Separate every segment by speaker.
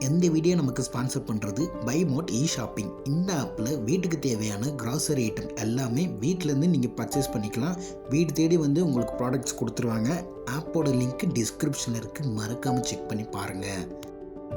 Speaker 1: இந்த வீடியோ நமக்கு ஸ்பான்சர் பண்ணுறது பை மோட் ஷாப்பிங். இந்த ஆப்பில் வீட்டுக்கு தேவையான கிராசரி ஐட்டம் எல்லாமே வீட்டிலேருந்து நீங்கள் பர்ச்சேஸ் பண்ணிக்கலாம். வீடு தேடி வந்து உங்களுக்கு ப்ராடக்ட்ஸ் கொடுத்துருவாங்க. ஆப்போட லிங்க் டிஸ்கிரிப்ஷனில் இருக்குது, மறக்காமல் செக் பண்ணி பாருங்கள்.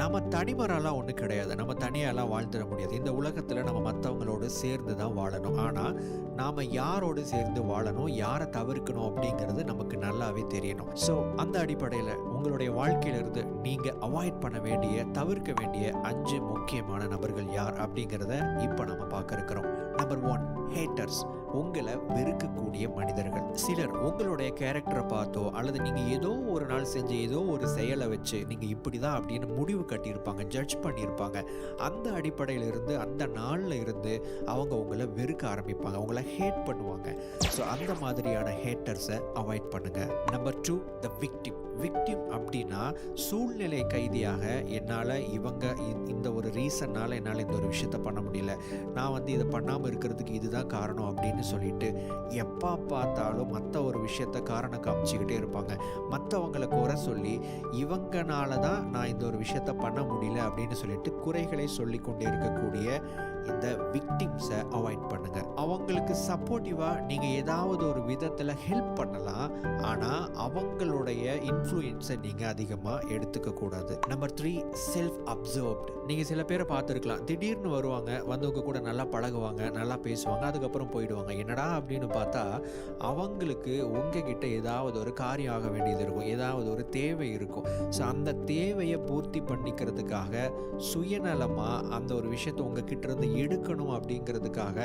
Speaker 2: நம்ம தனிமரெல்லாம் ஒன்றும் கிடையாது. நம்ம தனியாலாம் வாழ்ந்துட முடியாது. இந்த உலகத்தில் நம்ம மற்றவங்களோடு சேர்ந்து தான் வாழணும். ஆனால் நாம் யாரோடு சேர்ந்து வாழணும், யாரை தவிர்க்கணும் அப்படிங்கிறது நமக்கு நல்லாவே தெரியணும். ஸோ அந்த அடிப்படையில் உங்களுடைய வாழ்க்கையிலிருந்து நீங்கள் அவாய்ட் பண்ண வேண்டிய, தவிர்க்க வேண்டிய 5 முக்கியமான நபர்கள் யார் அப்படிங்கிறத இப்போ நம்ம பார்க்க இருக்கிறோம். Number 1, haters. உங்களை வெறுக்கக்கூடிய மனிதர்கள். சிலர் உங்களுடைய கேரக்டரை பார்த்தோ அல்லது நீங்கள் ஏதோ ஒரு நாள் செஞ்ச ஏதோ ஒரு செயலை வச்சு நீங்கள் இப்படி தான் அப்படின்னு முடிவு கட்டியிருப்பாங்க, ஜட்ஜ் பண்ணியிருப்பாங்க. அந்த அடிப்படையில் இருந்து அந்த நாளில் இருந்து அவங்க உங்களை வெறுக்க ஆரம்பிப்பாங்க, உங்களை ஹேட் பண்ணுவாங்க. ஸோ அந்த மாதிரியான ஹேட்டர்ஸை அவாய்ட் பண்ணுங்கள். Number 2, the victim. விக்டிம் அப்படின்னா சூழ்நிலை கைதியாக என்னால் இந்த ஒரு ரீசன்னால் என்னால் இந்த ஒரு விஷயத்த பண்ண முடியல, நான் வந்து இதை பண்ணாமல் இருக்கிறதுக்கு இதுதான் காரணம் அப்படின்னு சொல்லிட்டு எப்போ பார்த்தாலும் மற்ற ஒரு விஷயத்த காரணம் காமிச்சிக்கிட்டே இருப்பாங்க. மற்றவங்களை குறை சொல்லி இவங்கனால தான் நான் இந்த ஒரு விஷயத்த பண்ண முடியல அப்படின்னு சொல்லிட்டு குறைகளை சொல்லி கொண்டே இருக்கக்கூடிய இந்த விக்டிம்ஸை அவாய்ட் பண்ணுங்க. அவங்களுக்கு சப்போர்ட்டிவாக நீங்கள் ஏதாவது ஒரு விதத்தில் ஹெல்ப் பண்ணலாம், ஆனால் அவங்களுடைய இன்ஃப்ளூயன்ஸை நீங்கள் அதிகமாக எடுத்துக்க கூடாது. Number 3, self observed. நீங்கள் சில பேரை பார்த்துருக்கலாம், திடீர்னு வருவாங்க, வந்தவங்க கூட நல்லா பழகுவாங்க, நல்லா பேசுவாங்க, அதுக்கப்புறம் போயிடுவாங்க. என்னடா அப்படின்னு பார்த்தா அவங்களுக்கு உங்ககிட்ட ஏதாவது ஒரு காரியம் ஆக வேண்டியது இருக்கும், ஏதாவது ஒரு தேவை இருக்கும். ஸோ அந்த தேவையை பூர்த்தி பண்ணிக்கிறதுக்காக சுயநலமாக அந்த ஒரு விஷயத்தை உங்ககிட்ட இருந்து எடுக்கணும் அப்படிங்கிறதுக்காக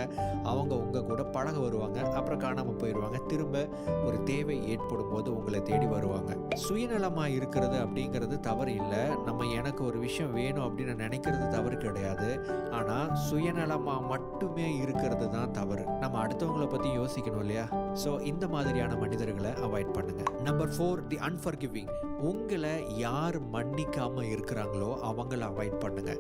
Speaker 2: அவங்க உங்கள் கூட பழக வருவாங்க, அப்புறம் காணாமல் போயிடுவாங்க. திரும்ப ஒரு தேவை ஏற்படும் போது உங்களை தேடி வருவாங்க. சுயநலமாக இருக்கிறது அப்படிங்கிறது தவறு இல்லை. நம்ம எனக்கு ஒரு விஷயம் வேணும் அப்படின்னு நினைக்கிறது தவறு கிடையாது. ஆனால் சுயநலமாக மட்டுமே இருக்கிறது தான் தவறு. நம்ம அடுத்தவங்களை பற்றி யோசிக்கணும் இல்லையா? ஸோ இந்த மாதிரியான மனிதர்களை அவாய்ட் பண்ணுங்க. நம்பர் 4, தி அன்ஃபர்கிவிங். உங்களை யார் மன்னிக்காமல் இருக்கிறாங்களோ அவங்கள அவாய்ட் பண்ணுங்க.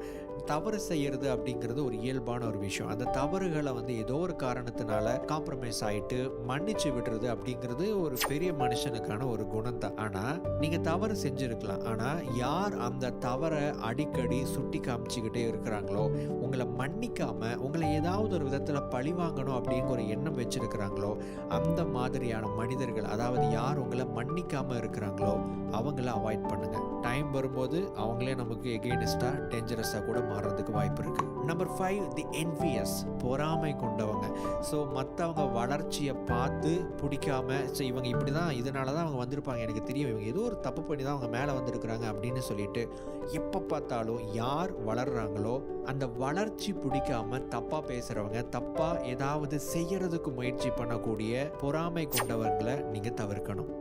Speaker 2: தவறு செய்யறது அப்படிங்கிறது ஒரு இயல்பான ஒரு விஷயம். அந்த தவறுகளை வந்து ஏதோ ஒரு காரணத்தினால காம்ப்ரமைஸ் ஆகிட்டு மன்னிச்சு விடுறது அப்படிங்கிறது ஒரு பெரிய மனுஷனுக்கான ஒரு குணம் தான். ஆனால் நீங்கள் தவறு செஞ்சுருக்கலாம், ஆனால் யார் அந்த தவறை அடிக்கடி சுட்டி காமிச்சிக்கிட்டே இருக்கிறாங்களோ, உங்களை மன்னிக்காமல் உங்களை ஏதாவது ஒரு விதத்தில் பழிவாங்கணும் அப்படிங்கிற ஒரு எண்ணம் வச்சிருக்கிறாங்களோ, அந்த மாதிரியான மனிதர்கள், அதாவது யார் உங்களை மன்னிக்காமல் இருக்கிறாங்களோ அவங்கள அவாய்ட் பண்ணுங்க. டைம் வரும்போது அவங்களே நமக்கு எகெயினிஸ்டாக டேஞ்சரஸாக கூட மாறுறதுக்கு வாய்ப்பு இருக்குது. நம்பர் 5, தி என்வியஸ். பொறாமை கொண்டவங்க. ஸோ மற்றவங்க வளர்ச்சியை பார்த்து பிடிக்காம, ஸோ இவங்க இப்படி தான், இதனால தான் அவங்க வந்திருப்பாங்க, எனக்கு தெரியும், இவங்க ஏதோ ஒரு தப்பு பண்ணி தான் அவங்க மேலே வந்திருக்கிறாங்க அப்படின்னு சொல்லிட்டு எப்போ பார்த்தாலும் யார் வளர்கிறாங்களோ அந்த வளர்ச்சி பிடிக்காம தப்பாக பேசுகிறவங்க, தப்பாக ஏதாவது செய்யறதுக்கு முயற்சி பண்ணக்கூடிய பொறாமை கொண்டவங்களை நீங்கள் தவிர்க்கணும்.